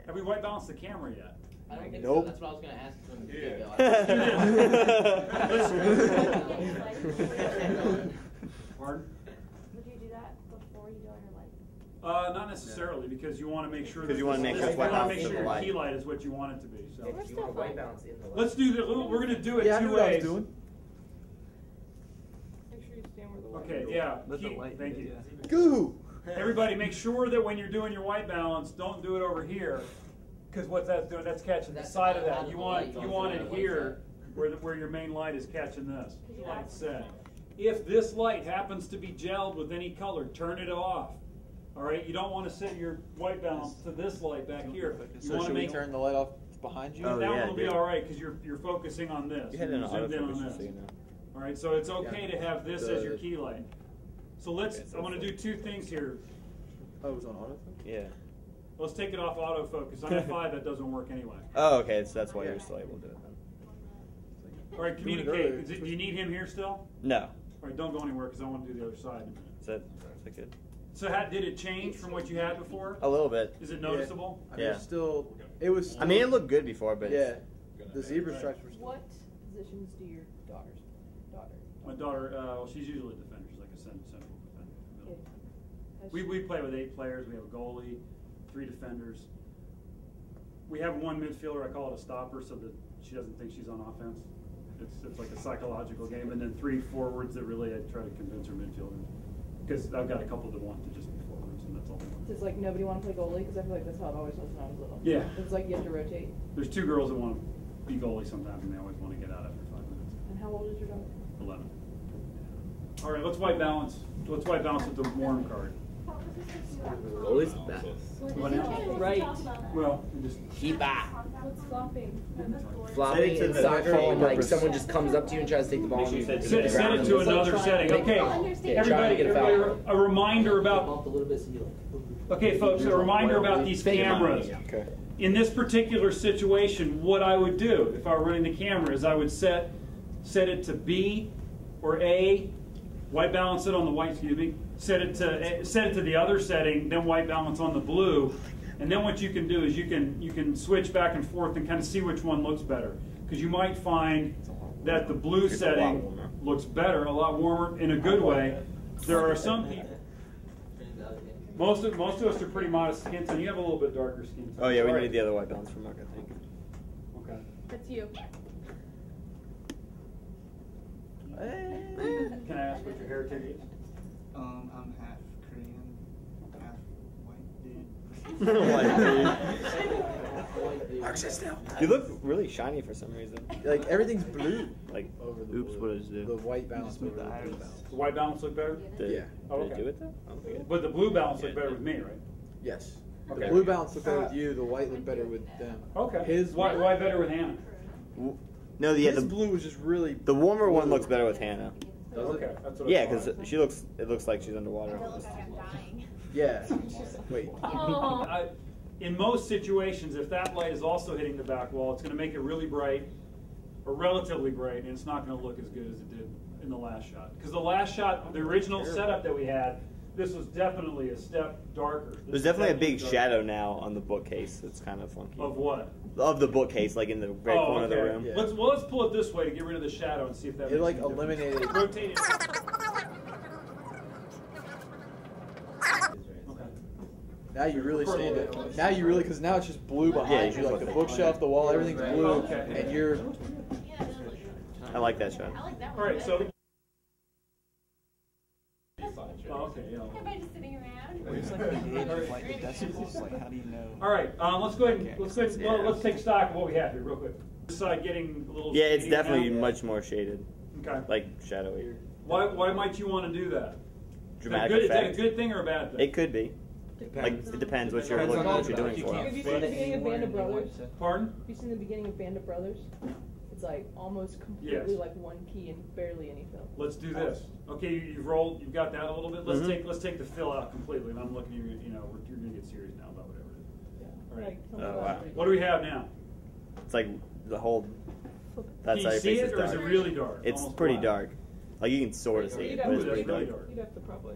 Have we white balanced the camera yet? I don't think Nope. so. That's what I was going to ask from the Yeah. Pardon? Would you do that before you do all your lights? Not necessarily, because you want to make sure that you want to make sure it's white balance in the your light. key light is what you want it to be. So We're still white fine. balance in the light. let's do that. We're going to do it Yeah, I two knew what I was ways. doing. Make sure you stand where the light Okay, is. yeah. Let the light Thank hit you. it, Goo! Everybody, make sure that when you're doing your white balance, don't do it over here, because what that's doing, that's catching the That's side of how that. the You light's want on it the here, where your main light is catching this. Yeah. Light set. If this light happens to be gelled with any color, turn it off. All right, you don't want to set your white balance to this light back here. You So want should to we make turn the light off behind you? that yeah, one will be dude. all right because you're focusing on this. You had it in Zoomed in on autofocus, this. just so you know. All right, so it's okay to have this as your key light. So let's. Okay, so I want to do two things here. Oh, it was on autofocus? Yeah. Let's take it off autofocus. On F5, that doesn't work anyway. Oh, okay, so that's why you're still able to do it then. All right, communicate. Do you need him here still? No. All right, don't go anywhere because I want to do the other side in a minute. Is that good? So did it change from what you had before? A little bit. Is it noticeable? I mean, Yeah. It was. I mean, it looked good before, but Yeah. The zebra stripes were. What positions do your daughter? My daughter, well, she's usually a defender. She's like a central defender. Okay. Has We she- play with 8 players. We have a goalie, 3 defenders. We have 1 midfielder. I call it a stopper so that she doesn't think she's on offense. It's like a psychological game. And then 3 forwards that really I try to convince her midfielders. Because I've got a couple that want to just be forwards, and that's all they want. Does like nobody want to play goalie? Because I feel like that's how it always was when I was little. Yeah. It's like you have to rotate. There's 2 girls that want to be goalie sometimes, and they always want to get out after 5 minutes. And how old is your daughter? 11. All right, let's white balance. Let's white balance with the warm card. Always the best. Right. Well, we just Keep back. What's flopping? Flopping Set it to in the soccer, full and like purpose. someone just comes up to you and tries to take the ball. And you set it to another setting. Okay, Trying to get a foul. everybody, a reminder about. Bumped a little bit so you Okay, folks, a reminder about these Fake cameras. money. Okay. In this particular situation, what I would do if I were running the camera is I would set it to B or A, white balance it on the white, excuse me, set it to the other setting, then white balance on the blue, and then what you can do is you can switch back and forth and kind of see which one looks better, because you might find that the blue It's a lot setting warmer. looks better, a lot warmer in a good way. There are some people. Most of us are pretty modest skin tone. You have a little bit darker skin tone. Oh, yeah, we All right. need the other white balance for Mark, I think. Okay. That's you. Can I ask what your heritage is? I'm half Korean, half white dude. Mark, sit still. You look really shiny for some reason. Like everything's blue. Like, Over the oops, blue. what does it The do? white balance Just over move the the blue iris. balance. The white balance look better? Did, Yeah. Oh, did it okay. do it though? I don't think it But the blue balance look better with me, right? Yes. Okay. The blue balance looked better with you. The white looked better with them. Okay. His why better with Hannah? No, yeah, his blue was just really. the warmer one looks better with Hannah. Does Okay, it? that's what Yeah, I because thought. it looks like she's underwater. Yeah. Wait. In most situations, if that light is also hitting the back wall, it's going to make it really bright, or relatively bright, and it's not going to look as good as it did in the last shot. Because the last shot, the original setup that we had, this was definitely a step darker. There's definitely a big shadow now on the bookcase. It's kind of funky. Of what? Of the bookcase, like in the very corner of the room. Yeah. Let's pull it this way to get rid of the shadow and see if that It makes like any difference. eliminated. Rotate it. Okay. Now you really stand it. Now you really, because now it's just blue behind Yeah, you, like the bookshelf, the wall, everything's blue, Okay. and you're. I like that shot. All right, so. Oh, okay, yeah. Everybody just sitting around. Where's like the gauge of like the decibels? Like how do you know? All right, let's go ahead. Let's take stock of what we have here real quick. This side getting a little. Yeah, it's shady definitely now. much more shaded, Okay. like shadowy. Why might you want to do that? Dramatic Is that effect. a good thing or a bad thing? It could be. Like it depends what you're Depends on what you're doing you for can't- it. Have you seen the beginning of Band of Brothers? Pardon? Have you seen the beginning of Band of Brothers? It's like almost completely Yes. like one key and barely any fill. Let's do this. Okay, you've rolled. You've got that a little bit. Let's take the fill out completely. And I'm looking at you. You know, you're gonna get serious now about whatever it is. Yeah. All right. Like, Oh, wow. What do we have now? It's like the whole. That's Can how you your see face it, is or is dark. it really dark? It's Almost pretty black. dark. Like you can sort of see You'd it, have but to it's Ooh, pretty that's really dark. dark. You'd have to probably.